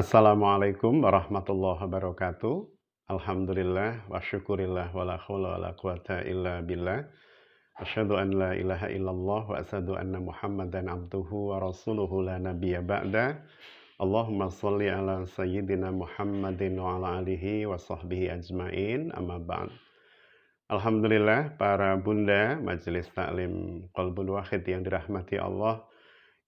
Assalamualaikum warahmatullahi wabarakatuh. Alhamdulillah wa syukurillah wa la haula wa la quwata illa billah. Asyhadu an la ilaha illallah wa asyhadu anna Muhammadan abduhu wa rasuluhu la nabiyya ba'da. Allahumma shalli ala sayyidina Muhammadin wa ala alihi wa sahbihi ajmain. Amma ba'd. Alhamdulillah para bunda Majelis Taklim Qalbun Wahid yang dirahmati Allah,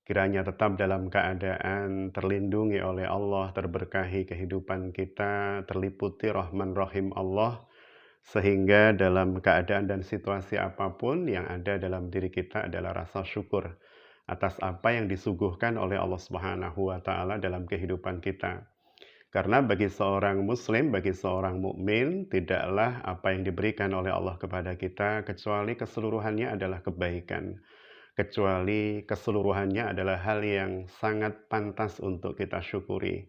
kiranya tetap dalam keadaan terlindungi oleh Allah, terberkahi kehidupan kita, terliputi rahman rahim Allah, sehingga dalam keadaan dan situasi apapun yang ada dalam diri kita adalah rasa syukur atas apa yang disuguhkan oleh Allah Subhanahu wa taala dalam kehidupan kita. Karena bagi seorang muslim, bagi seorang mukmin, tidaklah apa yang diberikan oleh Allah kepada kita kecuali keseluruhannya adalah kebaikan. Kecuali keseluruhannya adalah hal yang sangat pantas untuk kita syukuri.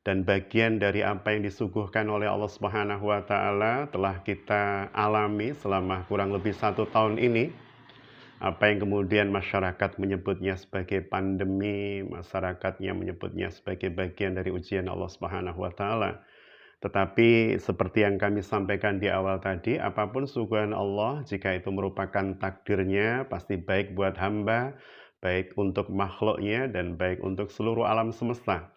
Dan bagian dari apa yang disuguhkan oleh Allah Subhanahu wa taala telah kita alami selama kurang lebih 1 tahun ini. Apa yang kemudian masyarakat menyebutnya sebagai pandemi, masyarakatnya menyebutnya sebagai bagian dari ujian Allah Subhanahu wa taala. Tetapi seperti yang kami sampaikan di awal tadi, apapun suguhan Allah, jika itu merupakan takdirnya, pasti baik buat hamba, baik untuk makhluknya, dan baik untuk seluruh alam semesta.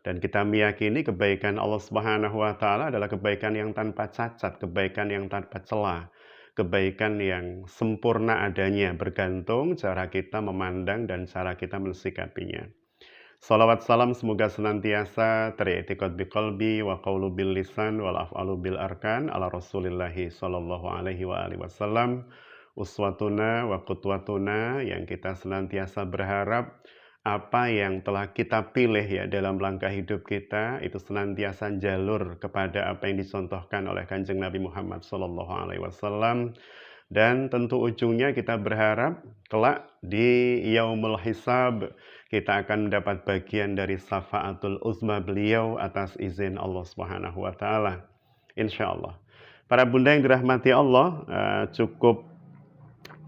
Dan kita meyakini kebaikan Allah Subhanahu wa taala adalah kebaikan yang tanpa cacat, kebaikan yang tanpa celah, kebaikan yang sempurna adanya, bergantung cara kita memandang dan cara kita mensikapinya. Salawat salam semoga senantiasa teri'tiqad biqalbi wa qawlu bil lisan wal af'alu bil arkan ala Rasulillahi sallallahu alaihi wa alihi wasallam, uswatuna wa qudwatuna, yang kita senantiasa berharap apa yang telah kita pilih ya dalam langkah hidup kita itu senantiasa jalur kepada apa yang dicontohkan oleh Kanjeng Nabi Muhammad sallallahu alaihi wasallam. Dan tentu ujungnya kita berharap kelak di yaumul hisab kita akan mendapat bagian dari syafaatul uzma beliau atas izin Allah Subhanahu wa taala. Insyaallah. Para bunda yang dirahmati Allah, cukup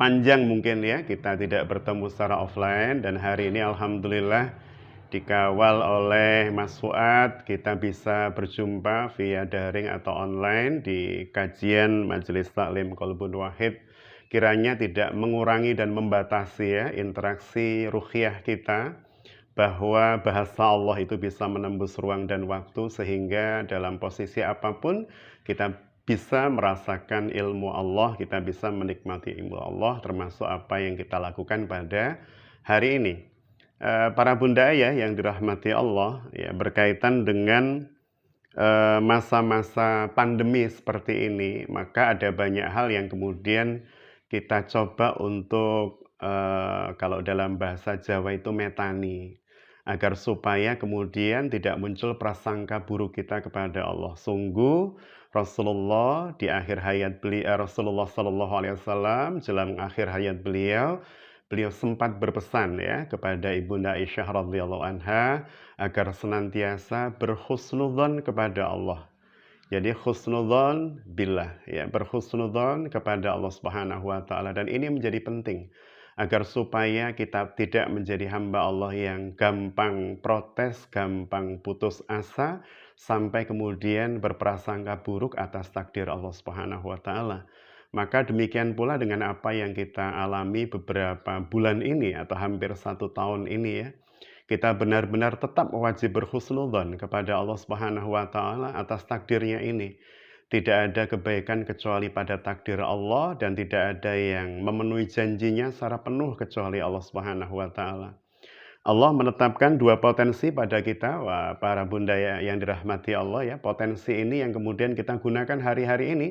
panjang mungkin ya kita tidak bertemu secara offline, dan hari ini alhamdulillah dikawal oleh Mas Fuad kita bisa berjumpa via daring atau online di kajian Majelis Taklim Qalbun Wahid. Kiranya tidak mengurangi dan membatasi ya interaksi ruhiyah kita, bahwa bahasa Allah itu bisa menembus ruang dan waktu, sehingga dalam posisi apapun kita bisa merasakan ilmu Allah, kita bisa menikmati ilmu Allah, termasuk apa yang kita lakukan pada hari ini. Para bunda ayah yang dirahmati Allah, ya, berkaitan dengan masa-masa pandemi seperti ini, maka ada banyak hal yang kemudian kita coba untuk kalau dalam bahasa Jawa itu metani, agar supaya kemudian tidak muncul prasangka buruk kita kepada Allah. Sungguh Rasulullah di akhir hayat beliau, Rasulullah Shallallahu Alaihi Wasallam jelang akhir hayat beliau, beliau sempat berpesan ya kepada Ibunda Aisyah radhiyallahu anha agar senantiasa berhusnudzon kepada Allah. Jadi husnudzon billah ya, berhusnudzon kepada Allah Subhanahu wa taala, dan ini menjadi penting agar supaya kita tidak menjadi hamba Allah yang gampang protes, gampang putus asa, sampai kemudian berprasangka buruk atas takdir Allah Subhanahu wa taala. Maka demikian pula dengan apa yang kita alami beberapa bulan ini atau hampir 1 tahun ini ya. Kita benar-benar tetap wajib berhusnudzon kepada Allah Subhanahu wa taala atas takdirnya ini. Tidak ada kebaikan kecuali pada takdir Allah, dan tidak ada yang memenuhi janjinya secara penuh kecuali Allah Subhanahu wa taala. Allah menetapkan 2 potensi pada kita, wah, para bunda yang dirahmati Allah ya. Potensi ini yang kemudian kita gunakan hari-hari ini.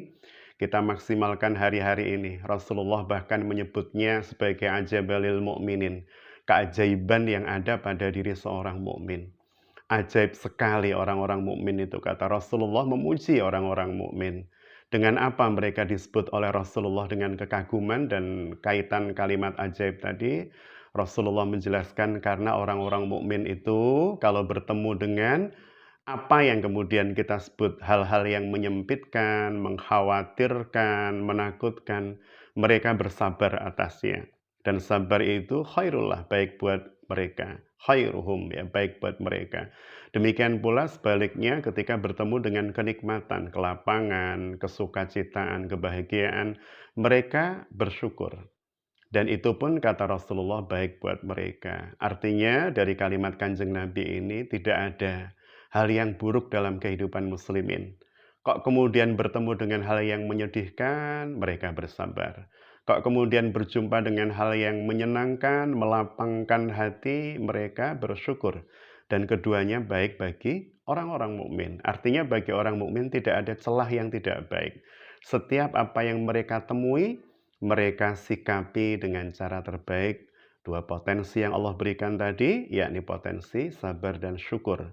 Kita maksimalkan hari-hari ini. Rasulullah bahkan menyebutnya sebagai ajabalil mu'minin, keajaiban yang ada pada diri seorang mukmin. Ajaib sekali orang-orang mukmin itu, kata Rasulullah memuji orang-orang mukmin. Dengan apa mereka disebut oleh Rasulullah dengan kekaguman dan kaitan kalimat ajaib tadi? Rasulullah menjelaskan karena orang-orang mukmin itu kalau bertemu dengan apa yang kemudian kita sebut hal-hal yang menyempitkan, mengkhawatirkan, menakutkan, mereka bersabar atasnya. Dan sabar itu khairullah, baik buat mereka. Khairuhum, ya, baik buat mereka. Demikian pula sebaliknya ketika bertemu dengan kenikmatan, kelapangan, kesukacitaan, kebahagiaan, mereka bersyukur. Dan itu pun kata Rasulullah baik buat mereka. Artinya dari kalimat Kanjeng Nabi ini tidak ada hal yang buruk dalam kehidupan muslimin. Kok kemudian bertemu dengan hal yang menyedihkan, mereka bersabar. Kok kemudian berjumpa dengan hal yang menyenangkan, melapangkan hati, mereka bersyukur. Dan keduanya baik bagi orang-orang mukmin. Artinya bagi orang mukmin tidak ada celah yang tidak baik. Setiap apa yang mereka temui, mereka sikapi dengan cara terbaik. Dua potensi yang Allah berikan tadi, yakni potensi sabar dan syukur.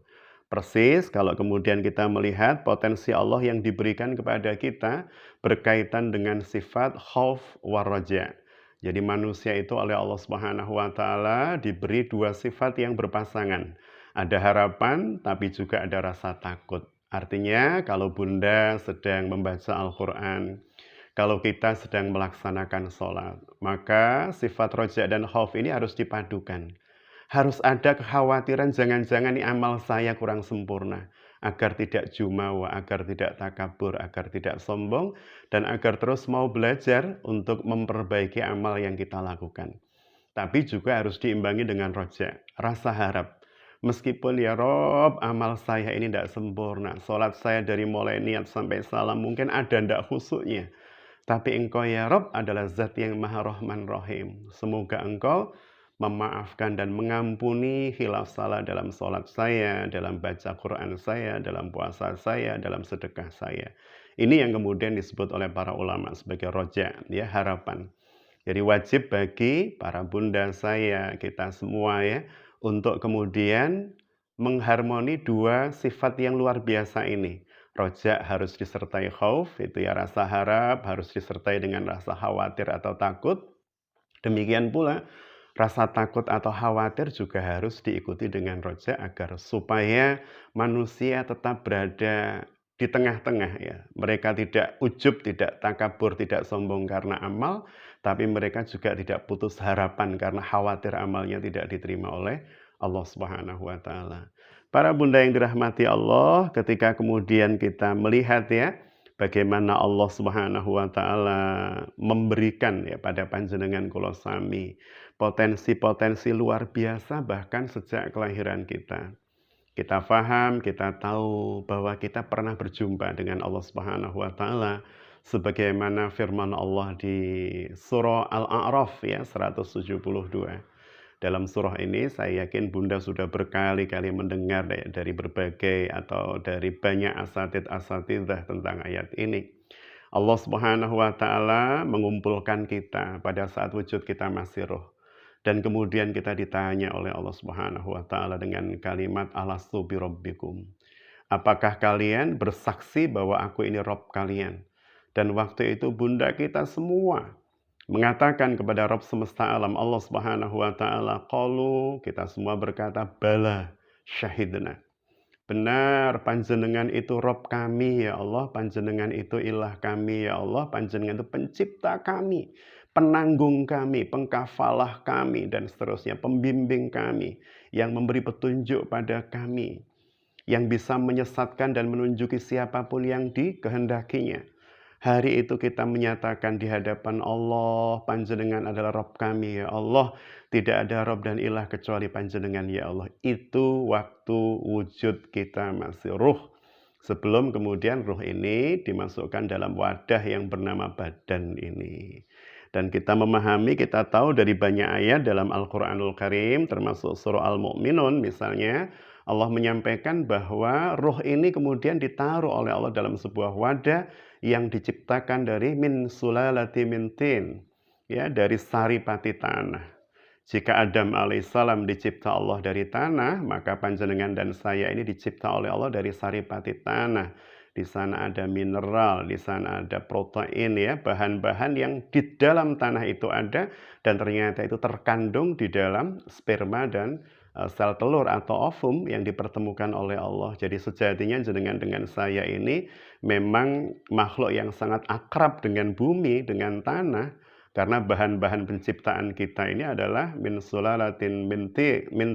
Persis kalau kemudian kita melihat potensi Allah yang diberikan kepada kita berkaitan dengan sifat khauf wa raja. Jadi manusia itu oleh Allah Subhanahu wa taala diberi dua sifat yang berpasangan. Ada harapan tapi juga ada rasa takut. Artinya kalau Bunda sedang membaca Al-Qur'an, kalau kita sedang melaksanakan sholat, maka sifat roja dan khauf ini harus dipadukan. Harus ada kekhawatiran jangan-jangan ini amal saya kurang sempurna. Agar tidak jumawa, agar tidak takabur, agar tidak sombong, dan agar terus mau belajar untuk memperbaiki amal yang kita lakukan. Tapi juga harus diimbangi dengan roja, rasa harap. Meskipun ya Rob, amal saya ini tidak sempurna. Sholat saya dari mulai niat sampai salam mungkin ada tidak khusyuknya. Tapi Engkau ya Rob adalah zat yang maha rahman rahim. Semoga Engkau memaafkan dan mengampuni khilaf salah dalam sholat saya, dalam baca Quran saya, dalam puasa saya, dalam sedekah saya. Ini yang kemudian disebut oleh para ulama sebagai roja, ya, harapan. Jadi wajib bagi para bunda saya, kita semua ya, untuk kemudian mengharmoni dua sifat yang luar biasa ini. Roja harus disertai khauf, itu ya rasa harap, harus disertai dengan rasa khawatir atau takut. Demikian pula rasa takut atau khawatir juga harus diikuti dengan roja agar supaya manusia tetap berada di tengah-tengah ya. Mereka tidak ujub, tidak takabur, tidak sombong karena amal, tapi mereka juga tidak putus harapan karena khawatir amalnya tidak diterima oleh Allah Subhanahu wa taala. Para bunda yang dirahmati Allah, ketika kemudian kita melihat ya bagaimana Allah Subhanahu wa taala memberikan ya pada panjenengan kula sami potensi-potensi luar biasa bahkan sejak kelahiran kita. Kita paham, kita tahu bahwa kita pernah berjumpa dengan Allah Subhanahu wa taala sebagaimana firman Allah di surah Al-A'raf ya 172. Dalam surah ini saya yakin Bunda sudah berkali-kali mendengar dari berbagai atau dari banyak asatidz-asatidzah tentang ayat ini. Allah Subhanahu wa taala mengumpulkan kita pada saat wujud kita masih roh. Dan kemudian kita ditanya oleh Allah Subhanahu wa taala dengan kalimat alastu birabbikum. Apakah kalian bersaksi bahwa aku ini Rob kalian? Dan waktu itu bunda kita semua mengatakan kepada Rabb semesta alam Allah Subhanahu wa taala, qalu, kita semua berkata bala syahidna. Benar, panjenengan itu Rabb kami ya Allah, panjenengan itu ilah kami ya Allah, panjenengan itu pencipta kami, penanggung kami, pengkafalah kami dan seterusnya, pembimbing kami yang memberi petunjuk pada kami, yang bisa menyesatkan dan menunjuki siapapun yang dikehendakinya. Hari itu kita menyatakan di hadapan Allah, panjenengan adalah Rabb kami ya Allah. Tidak ada Rabb dan ilah kecuali panjenengan ya Allah. Itu waktu wujud kita masih ruh. Sebelum kemudian ruh ini dimasukkan dalam wadah yang bernama badan ini. Dan kita memahami, kita tahu dari banyak ayat dalam Al-Quranul Karim, termasuk surah Al-Mu'minun misalnya, Allah menyampaikan bahwa ruh ini kemudian ditaruh oleh Allah dalam sebuah wadah yang diciptakan dari min sulalati min tin, ya, dari saripati tanah. Jika Adam alaihissalam dicipta Allah dari tanah, maka panjenengan dan saya ini dicipta oleh Allah dari saripati tanah. Di sana ada mineral, di sana ada protein ya, bahan-bahan yang di dalam tanah itu ada dan ternyata itu terkandung di dalam sperma dan sel telur atau ovum yang dipertemukan oleh Allah. Jadi sejatinya jenengan dengan saya ini memang makhluk yang sangat akrab dengan bumi, dengan tanah. Karena bahan-bahan penciptaan kita ini adalah min sulalatin min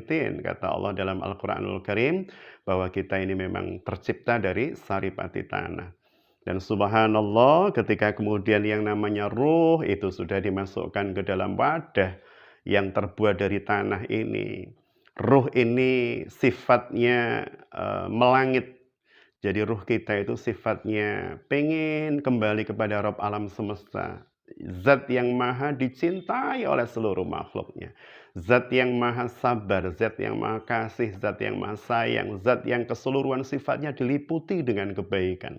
tin, kata Allah dalam Al-Qur'anul Karim, bahwa kita ini memang tercipta dari saripati tanah. Dan subhanallah, ketika kemudian yang namanya ruh itu sudah dimasukkan ke dalam wadah yang terbuat dari tanah ini. Ruh ini sifatnya melangit. Jadi ruh kita itu sifatnya pengen kembali kepada Rabb alam semesta. Zat yang maha dicintai oleh seluruh makhluknya. Zat yang maha sabar, zat yang maha kasih, zat yang maha sayang, zat yang keseluruhan sifatnya diliputi dengan kebaikan.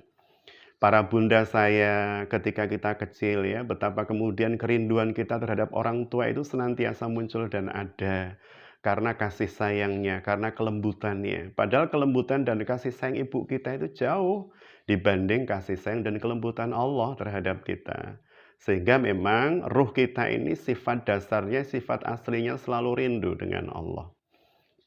Para bunda saya ketika kita kecil ya, betapa kemudian kerinduan kita terhadap orang tua itu senantiasa muncul dan ada. Karena kasih sayangnya, karena kelembutannya. Padahal kelembutan dan kasih sayang ibu kita itu jauh dibanding kasih sayang dan kelembutan Allah terhadap kita. Sehingga memang ruh kita ini sifat dasarnya, sifat aslinya selalu rindu dengan Allah.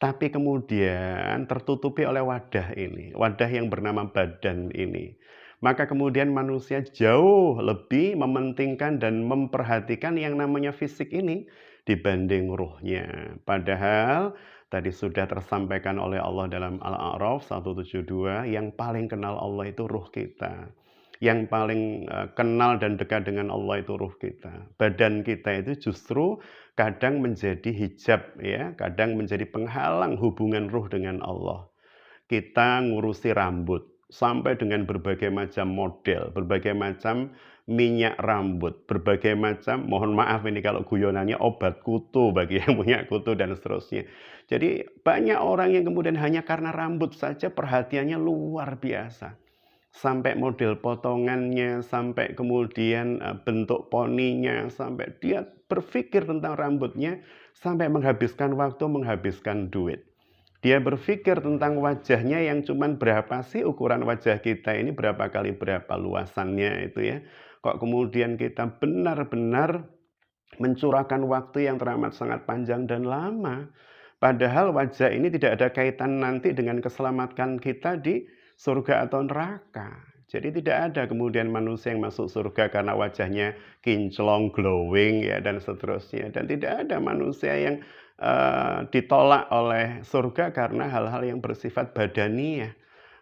Tapi kemudian tertutupi oleh wadah ini, wadah yang bernama badan ini. Maka kemudian manusia jauh lebih mementingkan dan memperhatikan yang namanya fisik ini dibanding ruhnya. Padahal tadi sudah tersampaikan oleh Allah dalam Al-A'raf 172, yang paling kenal Allah itu ruh kita. Yang paling kenal dan dekat dengan Allah itu ruh kita. Badan kita itu justru kadang menjadi hijab ya, kadang menjadi penghalang hubungan ruh dengan Allah. Kita ngurusi rambut sampai dengan berbagai macam model, berbagai macam minyak rambut, berbagai macam, mohon maaf ini kalau guyonannya, obat kutu bagi yang punya kutu dan seterusnya. Jadi banyak orang yang kemudian hanya karena rambut saja perhatiannya luar biasa. Sampai model potongannya, sampai kemudian bentuk poninya, sampai dia berpikir tentang rambutnya, sampai menghabiskan waktu, menghabiskan duit. Dia berpikir tentang wajahnya yang cuman berapa sih ukuran wajah kita ini, berapa kali berapa luasannya itu ya. Kok kemudian kita benar-benar mencurahkan waktu yang teramat sangat panjang dan lama. Padahal wajah ini tidak ada kaitan nanti dengan keselamatan kita di surga atau neraka. Jadi tidak ada kemudian manusia yang masuk surga karena wajahnya kinclong, glowing ya dan seterusnya. Dan tidak ada manusia yang ditolak oleh surga karena hal-hal yang bersifat badaniah.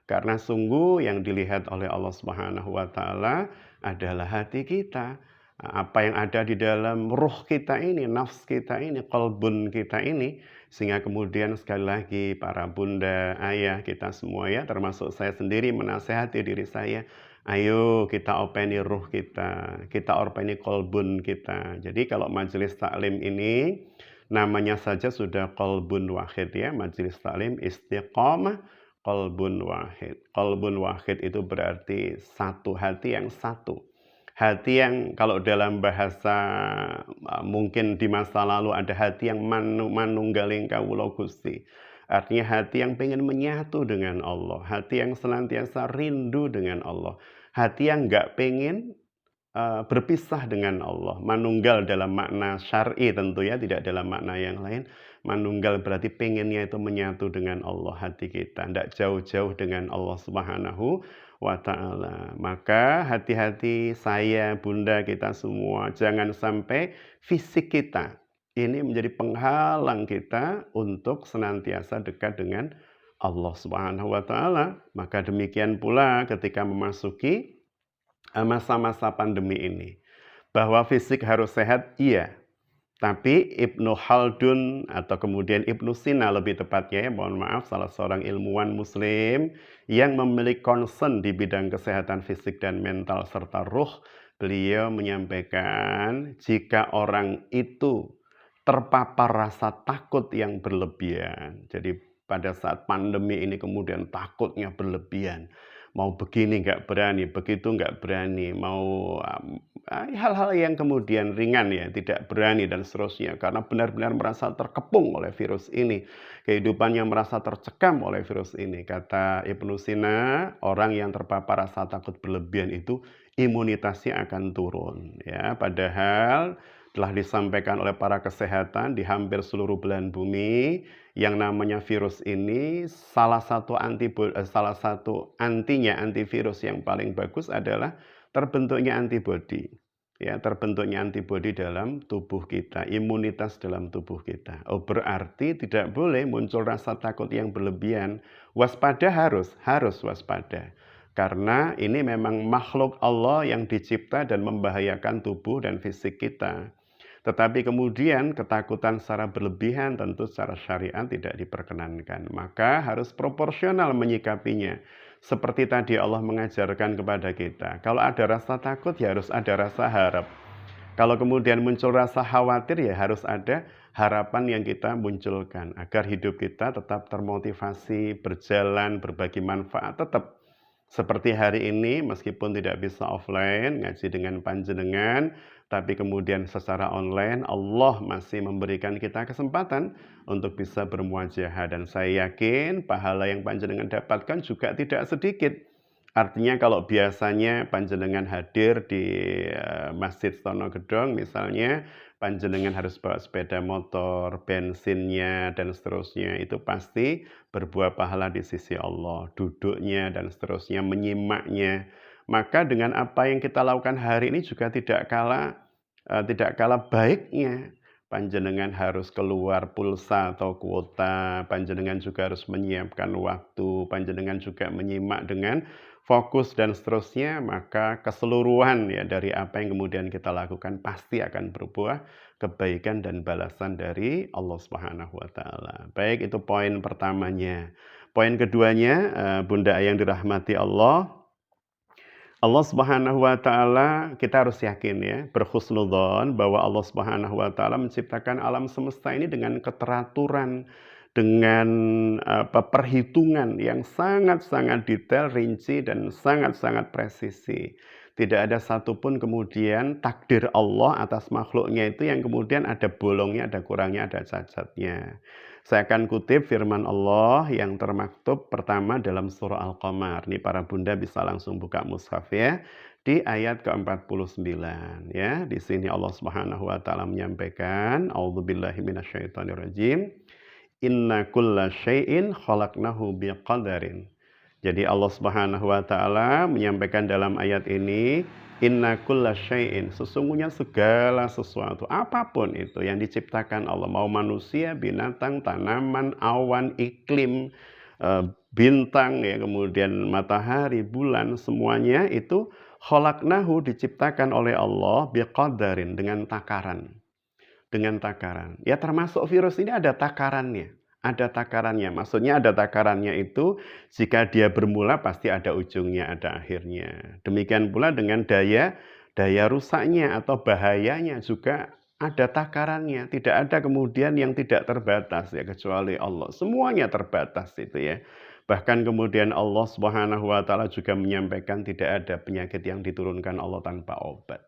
Karena sungguh yang dilihat oleh Allah Subhanahu wa taala adalah hati kita. Apa yang ada di dalam ruh kita ini, nafs kita ini, qalbun kita ini, sehingga kemudian sekali lagi para bunda, ayah kita semua ya, termasuk saya sendiri menasehati diri saya, ayo kita openi ruh kita openi qalbun kita. Jadi kalau majelis taklim ini namanya saja sudah qalbun wahid ya, majelis taklim istiqamah qalbun wahid. Qalbun wahid itu berarti satu hati yang satu. Hati yang kalau dalam bahasa mungkin di masa lalu ada hati yang manunggaling kawula Gusti. Artinya hati yang pengen menyatu dengan Allah. Hati yang senantiasa rindu dengan Allah. Hati yang nggak pengen berpisah dengan Allah. Manunggal dalam makna syar'i tentu ya, tidak dalam makna yang lain. Manunggal berarti pengennya itu menyatu dengan Allah hati kita, tidak jauh-jauh dengan Allah Subhanahu wa taala. Maka hati-hati saya, bunda kita semua, jangan sampai fisik kita ini menjadi penghalang kita untuk senantiasa dekat dengan Allah Subhanahu wa taala. Maka demikian pula ketika memasuki masa-masa pandemi ini. Bahwa fisik harus sehat, iya. Tapi Ibnu Khaldun atau kemudian Ibnu Sina lebih tepatnya ya, mohon maaf, salah seorang ilmuwan muslim yang memiliki concern di bidang kesehatan fisik dan mental serta ruh, beliau menyampaikan jika orang itu terpapar rasa takut yang berlebihan. Jadi pada saat pandemi ini kemudian takutnya berlebihan. Mau begini nggak berani, begitu nggak berani, mau hal-hal yang kemudian ringan ya, tidak berani dan seterusnya. Karena benar-benar merasa terkepung oleh virus ini. Kehidupannya merasa tercekam oleh virus ini. Kata Ibnu Sina, orang yang terpapar rasa takut berlebihan itu imunitasnya akan turun. Ya, padahal telah disampaikan oleh para kesehatan di hampir seluruh belahan bumi, yang namanya virus ini salah satu antivirus yang paling bagus adalah terbentuknya antibodi. ya, terbentuknya antibodi dalam tubuh kita, imunitas dalam tubuh kita. Oh, berarti tidak boleh muncul rasa takut yang berlebihan. Waspada harus waspada. Karena ini memang makhluk Allah yang dicipta dan membahayakan tubuh dan fisik kita. Tetapi kemudian ketakutan secara berlebihan tentu secara syariat tidak diperkenankan. Maka harus proporsional menyikapinya. Seperti tadi Allah mengajarkan kepada kita. Kalau ada rasa takut ya harus ada rasa harap. Kalau kemudian muncul rasa khawatir ya harus ada harapan yang kita munculkan. Agar hidup kita tetap termotivasi, berjalan, berbagi manfaat tetap. Seperti hari ini, meskipun tidak bisa offline, ngaji dengan panjenengan, tapi kemudian secara online, Allah masih memberikan kita kesempatan untuk bisa bermuajahah. Dan saya yakin pahala yang panjenengan dapatkan juga tidak sedikit. Artinya kalau biasanya panjenengan hadir di Masjid Stono Gedong misalnya, panjenengan harus bawa sepeda motor, bensinnya, dan seterusnya. Itu pasti berbuah pahala di sisi Allah. Duduknya dan seterusnya, menyimaknya. Maka dengan apa yang kita lakukan hari ini juga tidak kalah baiknya. Panjenengan harus keluar pulsa atau kuota, panjenengan juga harus menyiapkan waktu, panjenengan juga menyimak dengan fokus dan seterusnya, maka keseluruhan ya dari apa yang kemudian kita lakukan pasti akan berbuah kebaikan dan balasan dari Allah Subhanahu wa taala. Baik, itu poin pertamanya. Poin keduanya, Bunda yang dirahmati Allah Subhanahu wa taala kita harus yakin ya, berhusnudzon bahwa Allah Subhanahu wa taala menciptakan alam semesta ini dengan keteraturan, dengan perhitungan yang sangat-sangat detail, rinci dan sangat-sangat presisi. Tidak ada satupun kemudian takdir Allah atas makhluknya itu yang kemudian ada bolongnya, ada kurangnya, ada cacatnya. Saya akan kutip firman Allah yang termaktub pertama dalam surah Al-Qamar. Ini para bunda bisa langsung buka mushaf ya. Di ayat ke-49 ya. Di sini Allah Subhanahu wa taala menyampaikan, A'udzubillahi minasyaitonirrajim. Inna kulla syai'in khalaqnahu biqadarin. Jadi Allah Subhanahu wa taala menyampaikan dalam ayat ini, inna kulla syai'in, sesungguhnya segala sesuatu, apapun itu yang diciptakan Allah, mau manusia, binatang, tanaman, awan, iklim, bintang, ya, kemudian matahari, bulan, semuanya itu khalaqnahu diciptakan oleh Allah biqadarin dengan takaran. Dengan takaran. Ya termasuk virus ini ada takarannya. Ada takarannya. Maksudnya ada takarannya itu jika dia bermula pasti ada ujungnya, ada akhirnya. Demikian pula dengan daya rusaknya atau bahayanya juga ada takarannya. Tidak ada kemudian yang tidak terbatas ya kecuali Allah. Semuanya terbatas itu ya. Bahkan kemudian Allah Subhanahu wa taala juga menyampaikan tidak ada penyakit yang diturunkan Allah tanpa obat.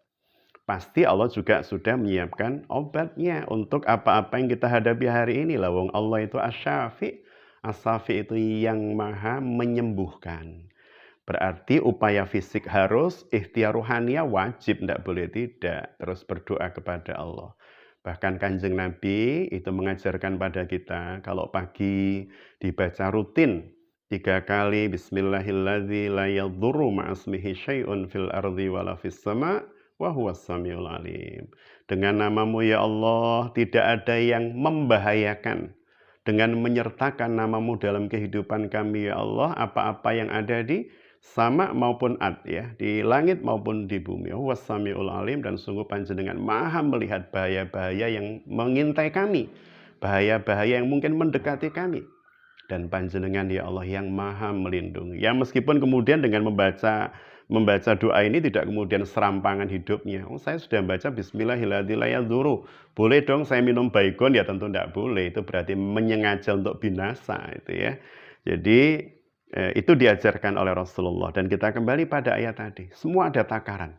Pasti Allah juga sudah menyiapkan obatnya untuk apa-apa yang kita hadapi hari ini. Lawang Allah itu asyafi. Asyafi itu yang maha menyembuhkan. Berarti upaya fisik harus, ikhtiar ruhania wajib, tidak boleh tidak. Terus berdoa kepada Allah. Bahkan Kanjeng Nabi itu mengajarkan pada kita, kalau pagi dibaca rutin 3 kali, Bismillahilladzi la yadurru ma'asmihi syai'un fil ardi wala fis sama' wa huwas samiul alim. Dengan namamu ya Allah, tidak ada yang membahayakan. Dengan menyertakan namamu dalam kehidupan kami ya Allah, apa-apa yang ada di sama maupun ad ya, di langit maupun di bumi. Huwas samiul alim, dan sungguh panjenengan maha melihat bahaya-bahaya yang mengintai kami. Bahaya-bahaya yang mungkin mendekati kami. Dan panjenengan ya Allah yang maha melindungi. Ya meskipun kemudian dengan membaca doa ini tidak kemudian serampangan hidupnya. Oh, saya sudah baca Bismillahirrahmanirrahim. Boleh dong saya minum baygon? Ya tentu tidak boleh. Itu berarti menyengaja untuk binasa itu ya. Jadi itu diajarkan oleh Rasulullah. Dan kita kembali pada ayat tadi. Semua ada takaran.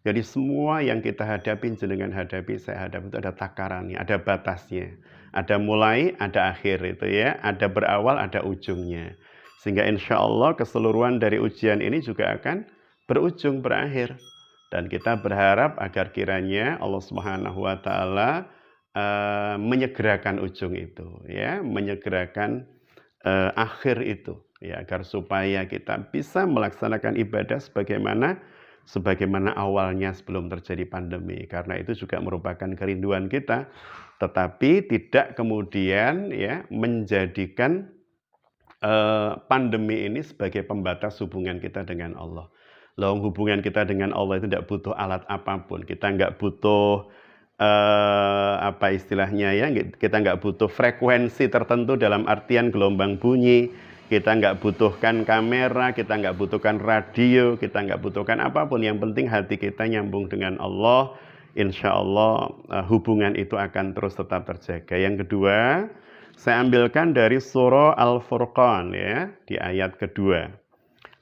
Jadi semua yang kita hadapi, jenengan hadapi, saya hadapi itu ada takarannya, ada batasnya. Ada mulai, ada akhir itu ya. Ada berawal, ada ujungnya. Sehingga insya Allah keseluruhan dari ujian ini juga akan berujung, berakhir. Dan kita berharap agar kiranya Allah Subhanahu wa taala menyegerakan ujung itu ya, menyegerakan akhir itu ya, agar supaya kita bisa melaksanakan ibadah sebagaimana sebagaimana awalnya sebelum terjadi pandemi. Karena itu juga merupakan kerinduan kita, tetapi tidak kemudian ya menjadikan pandemi ini sebagai pembatas hubungan kita dengan Allah. Loh, hubungan kita dengan Allah itu tidak butuh alat apapun. Kita nggak butuh apa istilahnya ya, kita nggak butuh frekuensi tertentu dalam artian gelombang bunyi, kita nggak butuhkan kamera, kita nggak butuhkan radio, kita nggak butuhkan apapun. Yang penting hati kita nyambung dengan Allah, insya Allah hubungan itu akan terus tetap terjaga. Yang kedua, saya ambilkan dari surah Al-Furqan ya, di ayat kedua.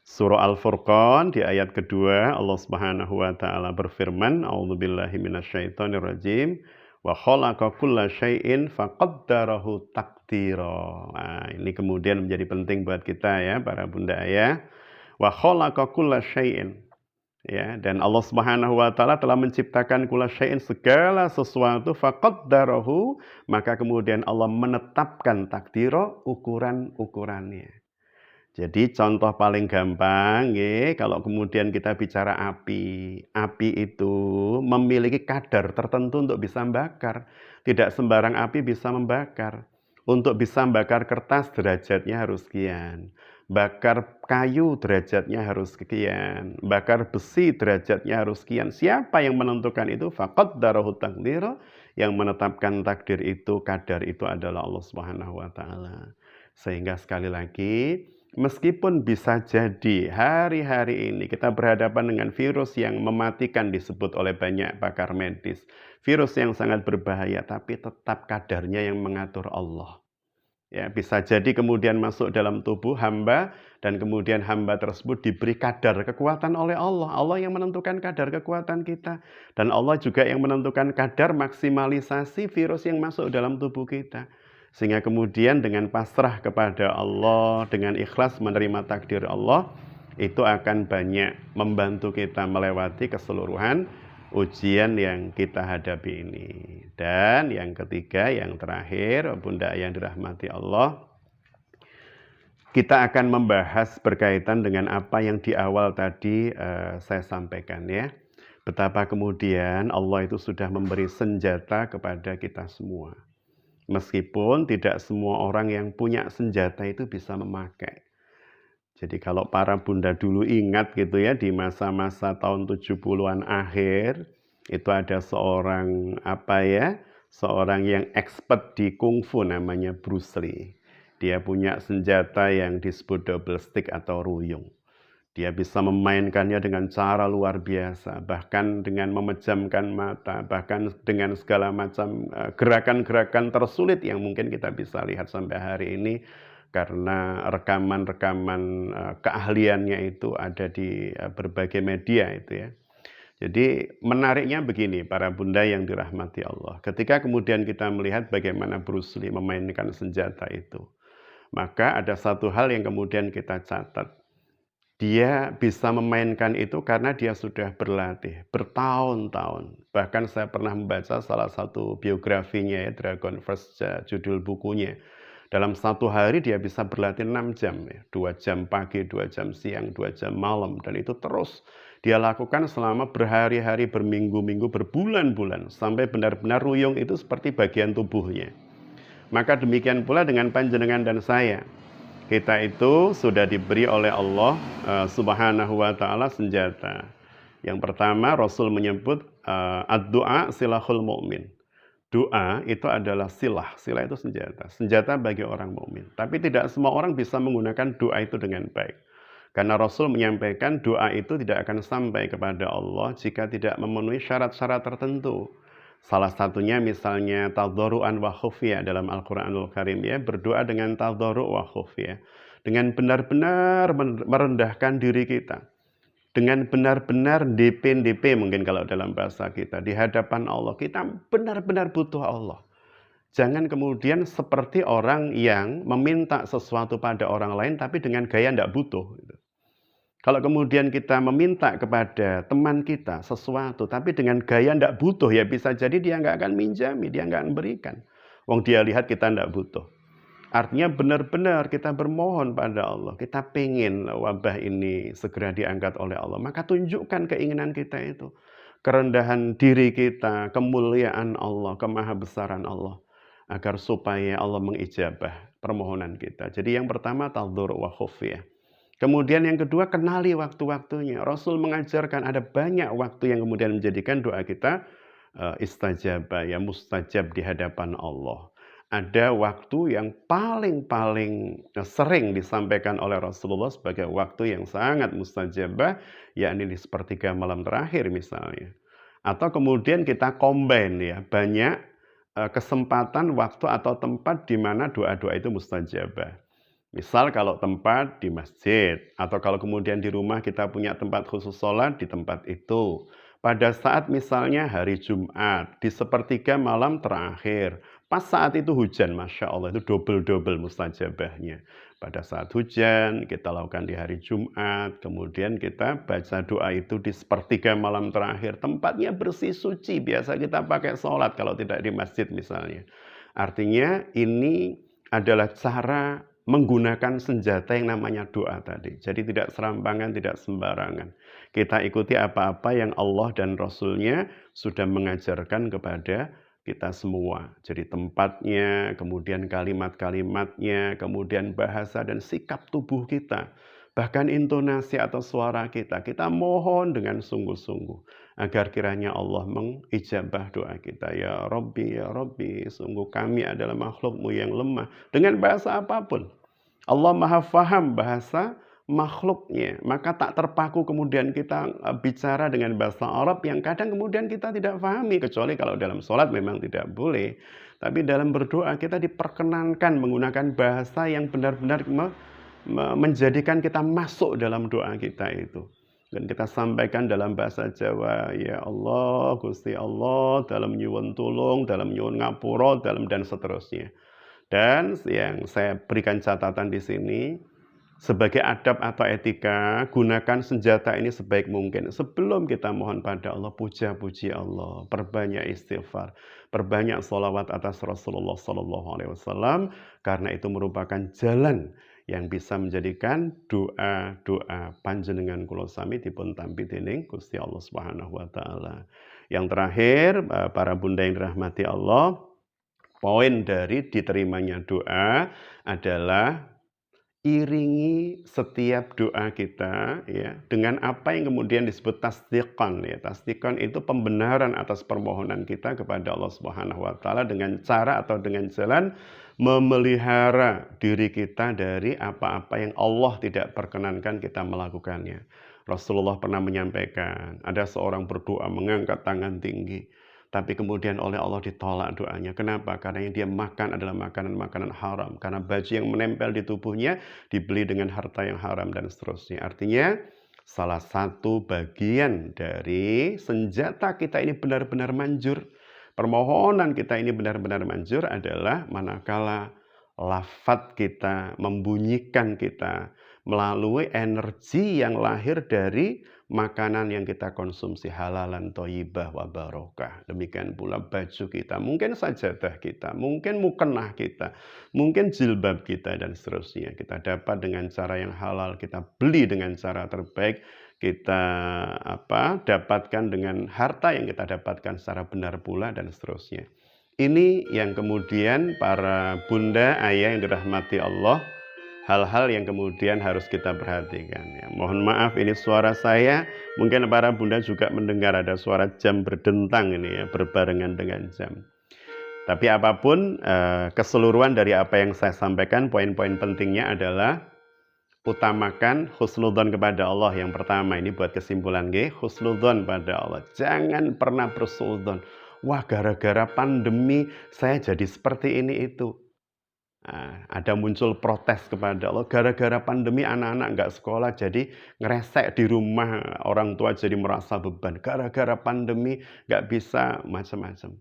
Surah Al-Furqan di ayat kedua, Allah Subhanahu wa taala berfirman, A'udzubillahi minasyaitonirrajim, wa khalaqa kulla syai'in faqaddarahu taqdira. Nah, ini kemudian menjadi penting buat kita ya, para bunda ayah. Wa khalaqa kulla syai'in. Ya, dan Allah Subhanahu wa taala telah menciptakan kulla syai'in, segala sesuatu, faqaddarahu, maka kemudian Allah menetapkan takdira, ukuran-ukurannya. Jadi contoh paling gampang ya, kalau kemudian kita bicara api. Api itu memiliki kadar tertentu untuk bisa membakar. Tidak sembarang api bisa membakar. Untuk bisa membakar kertas derajatnya harus sekian. Bakar kayu derajatnya harus sekian. Bakar besi derajatnya harus sekian. Siapa yang menentukan itu? Faqaddarahu taqdira. Yang menetapkan takdir itu, kadar itu adalah Allah Subhanahu wa taala. Sehingga sekali lagi, meskipun bisa jadi hari-hari ini kita berhadapan dengan virus yang mematikan disebut oleh banyak pakar medis, virus yang sangat berbahaya, tapi tetap kadarnya yang mengatur Allah. Ya, bisa jadi kemudian masuk dalam tubuh hamba dan kemudian hamba tersebut diberi kadar kekuatan oleh Allah. Allah yang menentukan kadar kekuatan kita dan Allah juga yang menentukan kadar maksimalisasi virus yang masuk dalam tubuh kita. Sehingga kemudian dengan pasrah kepada Allah, dengan ikhlas menerima takdir Allah, itu akan banyak membantu kita melewati keseluruhan ujian yang kita hadapi ini. Dan yang ketiga, yang terakhir, bunda yang dirahmati Allah, kita akan membahas berkaitan dengan apa yang di awal tadi saya sampaikan ya. Betapa kemudian Allah itu sudah memberi senjata kepada kita semua. Meskipun tidak semua orang yang punya senjata itu bisa memakai. Jadi kalau para bunda dulu ingat gitu ya, di masa-masa tahun 70-an akhir, itu ada seorang seorang yang expert di kungfu namanya Bruce Lee. Dia punya senjata yang disebut double stick atau ruyung. Dia bisa memainkannya dengan cara luar biasa, bahkan dengan memejamkan mata, bahkan dengan segala macam gerakan-gerakan tersulit yang mungkin kita bisa lihat sampai hari ini, karena rekaman-rekaman keahliannya itu ada di berbagai media itu ya. Jadi menariknya begini, para bunda yang dirahmati Allah. Ketika kemudian kita melihat bagaimana Bruce Lee memainkan senjata itu, maka ada satu hal yang kemudian kita catat. Dia bisa memainkan itu karena dia sudah berlatih bertahun-tahun. Bahkan saya pernah membaca salah satu biografinya ya, Dragon First, judul bukunya. Dalam satu hari dia bisa berlatih 6 jam ya. 2 jam pagi, 2 jam siang, 2 jam malam. Dan itu terus dia lakukan selama berhari-hari, berminggu-minggu, berbulan-bulan. Sampai benar-benar ruyung itu seperti bagian tubuhnya. Maka demikian pula dengan panjenengan dan saya. Kita itu sudah diberi oleh Allah Subhanahu wa taala senjata. Yang pertama, Rasul menyebut ad-du'a silahul mu'min. Doa itu adalah silah. Silah itu senjata. Senjata bagi orang mukmin. Tapi tidak semua orang bisa menggunakan doa itu dengan baik. Karena Rasul menyampaikan doa itu tidak akan sampai kepada Allah jika tidak memenuhi syarat-syarat tertentu. Salah satunya misalnya tadharu'an wa khufya dalam Al-Qur'anul Karim ya, berdoa dengan tadharu' wa khufya. Dengan benar-benar merendahkan diri kita. Dengan benar-benar DP mungkin kalau dalam bahasa kita, di hadapan Allah kita benar-benar butuh Allah. Jangan kemudian seperti orang yang meminta sesuatu pada orang lain tapi dengan gaya tidak butuh. Kalau kemudian kita meminta kepada teman kita sesuatu, tapi dengan gaya tidak butuh, ya bisa jadi dia nggak akan minjami, dia nggak memberikan. Wong dia lihat kita tidak butuh. Artinya benar-benar kita bermohon pada Allah, kita pengen wabah ini segera diangkat oleh Allah, maka tunjukkan keinginan kita itu. Kerendahan diri kita, kemuliaan Allah, kemahabesaran Allah. Agar supaya Allah mengijabah permohonan kita. Jadi yang pertama tadhur wa khufyah. Kemudian yang kedua kenali waktu-waktunya. Rasul mengajarkan ada banyak waktu yang kemudian menjadikan doa kita istajabah, ya mustajab di hadapan Allah. Ada waktu yang paling sering disampaikan oleh Rasulullah sebagai waktu yang sangat mustajabah, yakni di sepertiga malam terakhir misalnya. Atau kemudian kita combine ya, banyak kesempatan, waktu atau tempat di mana doa-doa itu mustajabah. Misal kalau tempat di masjid, atau kalau kemudian di rumah kita punya tempat khusus sholat di tempat itu. Pada saat misalnya hari Jumat, di sepertiga malam terakhir, pas saat itu hujan, Masya Allah, itu double-double mustajabahnya. Pada saat hujan, kita lakukan di hari Jumat, kemudian kita baca doa itu di sepertiga malam terakhir. Tempatnya bersih, suci, biasa kita pakai sholat kalau tidak di masjid misalnya. Artinya ini adalah cara menggunakan senjata yang namanya doa tadi. Jadi tidak serampangan, tidak sembarangan. Kita ikuti apa-apa yang Allah dan Rasul-Nya sudah mengajarkan kepada kita semua. Jadi tempatnya, kemudian kalimat-kalimatnya, kemudian bahasa dan sikap tubuh kita. Bahkan intonasi atau suara kita, kita mohon dengan sungguh-sungguh agar kiranya Allah mengijabah doa kita. Ya Rabbi, sungguh kami adalah makhluk-Mu yang lemah. Dengan bahasa apapun. Allah Maha Faham bahasa makhluknya. Maka tak terpaku kemudian kita bicara dengan bahasa Arab yang kadang kemudian kita tidak pahami. Kecuali kalau dalam sholat memang tidak boleh. Tapi dalam berdoa kita diperkenankan menggunakan bahasa yang benar-benar menjadikan kita masuk dalam doa kita itu. Dan kita sampaikan dalam bahasa Jawa, ya Allah, Gusti Allah, dalam nyuwun tulung, dalam nyuwun ngapura, dalam dan seterusnya. Dan yang saya berikan catatan di sini, sebagai adab atau etika, gunakan senjata ini sebaik mungkin. Sebelum kita mohon pada Allah, puja-puji Allah, perbanyak istighfar, perbanyak sholawat atas Rasulullah SAW, karena itu merupakan jalan yang bisa menjadikan doa-doa panjenengan kula sami dipun tampi dening Gusti Allah Subhanahu wa taala. Yang terakhir, para bunda yang dirahmati Allah, poin dari diterimanya doa adalah iringi setiap doa kita ya dengan apa yang kemudian disebut tasdiqan ya. Tasdiqan itu pembenaran atas permohonan kita kepada Allah Subhanahu wa taala dengan cara atau dengan jalan memelihara diri kita dari apa-apa yang Allah tidak perkenankan kita melakukannya. Rasulullah pernah menyampaikan, ada seorang berdoa mengangkat tangan tinggi, tapi kemudian oleh Allah ditolak doanya. Kenapa? Karena yang dia makan adalah makanan-makanan haram. Karena baju yang menempel di tubuhnya dibeli dengan harta yang haram dan seterusnya. Artinya salah satu bagian dari senjata kita ini benar-benar manjur. Permohonan kita ini benar-benar manjur adalah manakala lafaz kita, membunyikan kita melalui energi yang lahir dari makanan yang kita konsumsi halalan thayyibah wa barokah. Demikian pula baju kita, mungkin sajadah kita, mungkin mukennah kita, mungkin jilbab kita dan seterusnya. Kita dapat dengan cara yang halal, kita beli dengan cara terbaik, kita dapatkan dengan harta yang kita dapatkan secara benar pula dan seterusnya. Ini yang kemudian para bunda, ayah yang dirahmati Allah, hal-hal yang kemudian harus kita perhatikan ya. Mohon maaf ini suara saya, mungkin para bunda juga mendengar ada suara jam berdentang ini ya, berbarengan dengan jam. Tapi apapun keseluruhan dari apa yang saya sampaikan, poin-poin pentingnya adalah utamakan husnudzon kepada Allah. Yang pertama ini buat kesimpulan husnudzon pada Allah. Jangan pernah bersuudzon. Wah, gara-gara pandemi saya jadi seperti ini itu. Nah, ada muncul protes kepada Allah, gara-gara pandemi anak-anak nggak sekolah jadi ngeresek di rumah, orang tua jadi merasa beban, gara-gara pandemi nggak bisa macam-macam.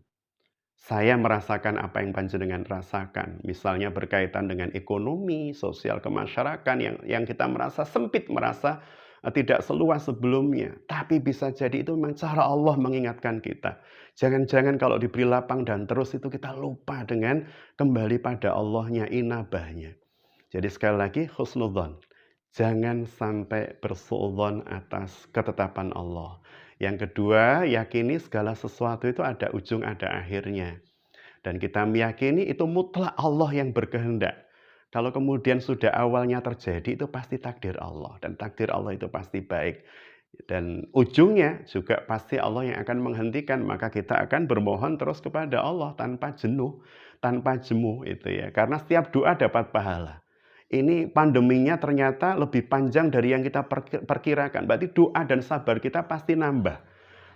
Saya merasakan apa yang panjenengan rasakan, misalnya berkaitan dengan ekonomi, sosial kemasyarakatan yang kita merasa sempit, merasa tidak seluas sebelumnya, tapi bisa jadi itu memang cara Allah mengingatkan kita. Jangan-jangan kalau diberi lapang dan terus itu kita lupa dengan kembali pada Allahnya, inabahnya. Jadi sekali lagi husnudzon. Jangan sampai bersuudzon atas ketetapan Allah. Yang kedua, yakini segala sesuatu itu ada ujung, ada akhirnya. Dan kita meyakini itu mutlak Allah yang berkehendak. Kalau kemudian sudah awalnya terjadi, itu pasti takdir Allah. Dan takdir Allah itu pasti baik. Dan ujungnya juga pasti Allah yang akan menghentikan. Maka kita akan bermohon terus kepada Allah tanpa jenuh, tanpa jemu itu ya. Karena setiap doa dapat pahala. Ini pandeminya ternyata lebih panjang dari yang kita perkirakan. Berarti doa dan sabar kita pasti nambah.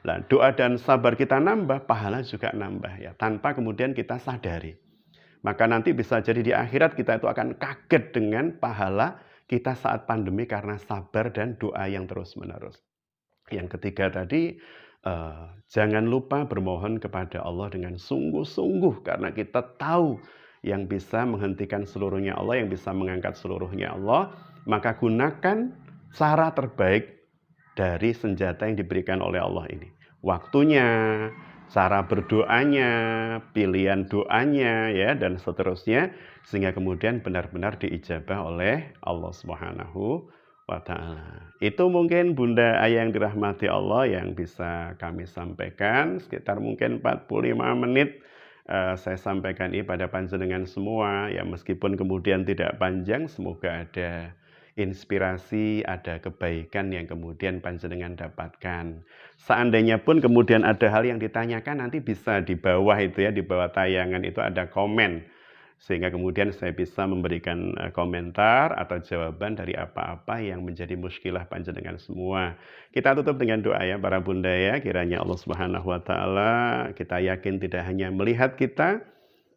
Nah, doa dan sabar kita nambah, pahala juga nambah ya, tanpa kemudian kita sadari. Maka nanti bisa jadi di akhirat kita itu akan kaget dengan pahala kita saat pandemi karena sabar dan doa yang terus-menerus. Yang ketiga tadi, jangan lupa bermohon kepada Allah dengan sungguh-sungguh karena kita tahu yang bisa menghentikan seluruhnya Allah, yang bisa mengangkat seluruhnya Allah, maka gunakan cara terbaik dari senjata yang diberikan oleh Allah ini. Waktunya, cara berdoanya, pilihan doanya ya dan seterusnya sehingga kemudian benar-benar diijabah oleh Allah Subhanahu wa taala. Itu mungkin Bunda Ayah yang dirahmati Allah yang bisa kami sampaikan sekitar mungkin 45 menit saya sampaikan ini pada panjenengan semua ya, meskipun kemudian tidak panjang, semoga ada inspirasi, ada kebaikan yang kemudian panjenengan dapatkan. Seandainya pun kemudian ada hal yang ditanyakan, nanti bisa di bawah itu ya, di bawah tayangan itu ada komen. Sehingga kemudian saya bisa memberikan komentar atau jawaban dari apa-apa yang menjadi muskilah panjenengan semua. Kita tutup dengan doa ya para bunda ya, kiranya Allah Subhanahu wa taala kita yakin tidak hanya melihat kita,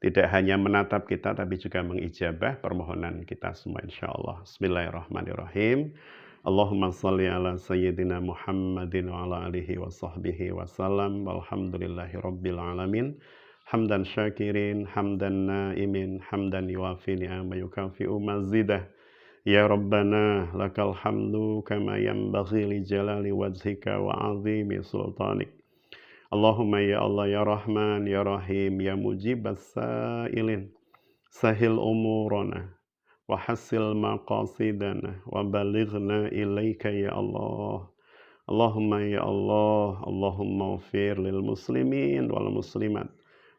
tidak hanya menatap kita, tapi juga mengijabah permohonan kita semua insyaallah. Bismillahirrahmanirrahim. Allahumma salli ala sayyidina Muhammadin wa ala alihi wa sahbihi wa salam. Walhamdulillahi rabbil alamin. Hamdan syakirin, hamdan naimin, hamdan yuafi ni'ama yukafi'u mazidah. Ya Rabbana lakal hamdu kama yanbaghi li jalali wajhika wa azimi sultanik. Allahumma ya Allah ya Rahman ya Rahim ya mujibas sa'ilin. Sahil umurana wa hasil maqasidana wa balighna ilaika ya Allah. Allahumma ya Allah, Allahumma ufir lil muslimin wal muslimat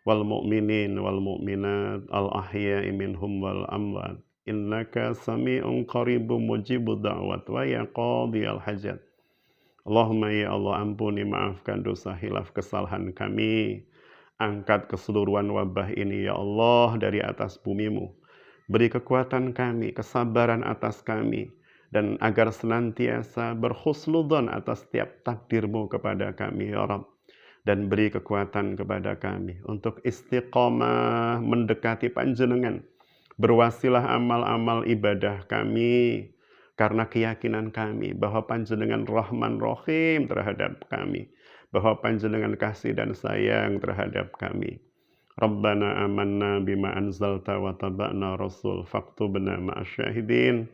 wal mu'minin wal mu'minat al ahya'i minhum wal amwat innaka sami'un qaribun mujibud da'wat wa ya qadiyal hajat. Allahumma ya Allah, ampuni maafkan dosa hilaf kesalahan kami, angkat keseluruhan wabah ini ya Allah dari atas bumimu, beri kekuatan kami, kesabaran atas kami, dan agar senantiasa berhusnudzon atas setiap takdirmu kepada kami ya Rabb. Dan beri kekuatan kepada kami untuk istiqomah mendekati panjenengan, berwasilah amal-amal ibadah kami, karena keyakinan kami bahwa panjenengan Rahman Rahim terhadap kami, bahwa panjenengan kasih dan sayang terhadap kami. Rabbana amanna bima anzalta wa taba'na rasul faktubna ma'asyahidin.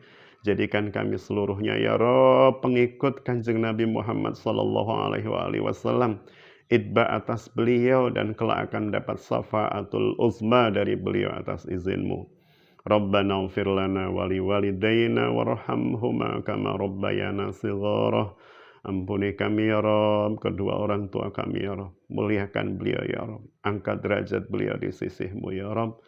Jadikan kami seluruhnya ya Rabb pengikut Kanjeng Nabi Muhammad sallallahu alaihi wasallam, itba atas beliau dan kelak akan dapat syafaatul uzma dari beliau atas izinmu. Rabbana ighfir lana wa li walidayna warhamhuma kama rabbayana shighara. Ampuni kami ya Rabb, kedua orang tua kami ya Rabb. Muliakan beliau ya Rabb. Angkat derajat beliau di sisimu ya Rabb.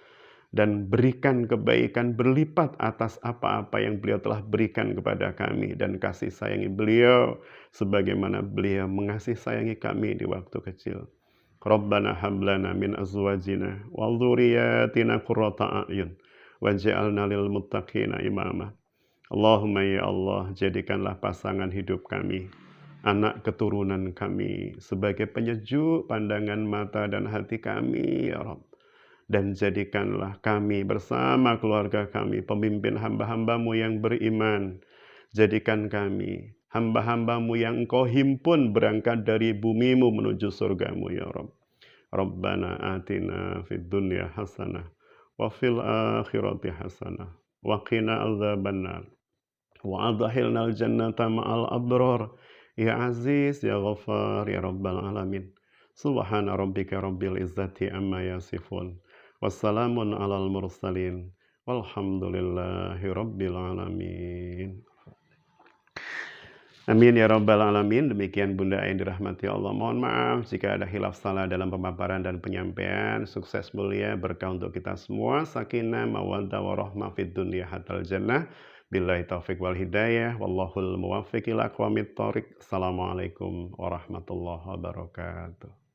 Dan berikan kebaikan berlipat atas apa-apa yang beliau telah berikan kepada kami. Dan kasih sayangi beliau sebagaimana beliau mengasihi sayangi kami di waktu kecil. Rabbana hablana min azwajina wa dzurriyyatina qurrata a'yun waj'alna lil muttaqina imama. Allahumma ya Allah, jadikanlah pasangan hidup kami, anak keturunan kami sebagai penyejuk pandangan mata dan hati kami ya Rabb. Dan jadikanlah kami bersama keluarga kami pemimpin hamba-hambamu yang beriman. Jadikan kami hamba-hambamu yang engkau himpun berangkat dari bumimu menuju surgamu ya Rabb. Rabbana atina fid dunya hasanah wa fil akhirati hasanah wa qina adzabannar. wa adkhilnal jannata ma'al abrar. Ya Aziz, Ya Ghaffar, Ya Rabbal Alamin. Subhana rabbika rabbil izzati amma yasifun. Wassalamun alal mursalin. Walhamdulillahi rabbil alamin. Amin ya rabbal alamin. Demikian Bunda yang dirahmati Allah. Mohon maaf jika ada khilaf salah dalam pemaparan dan penyampaian. Sukses mulia berkah untuk kita semua. Sakinah mawaddah warahmah fid dunya hatal jannah. Billahi taufiq wal hidayah. Wallahul muwaffiq ila aqwamit thoriq. Assalamualaikum warahmatullahi wabarakatuh.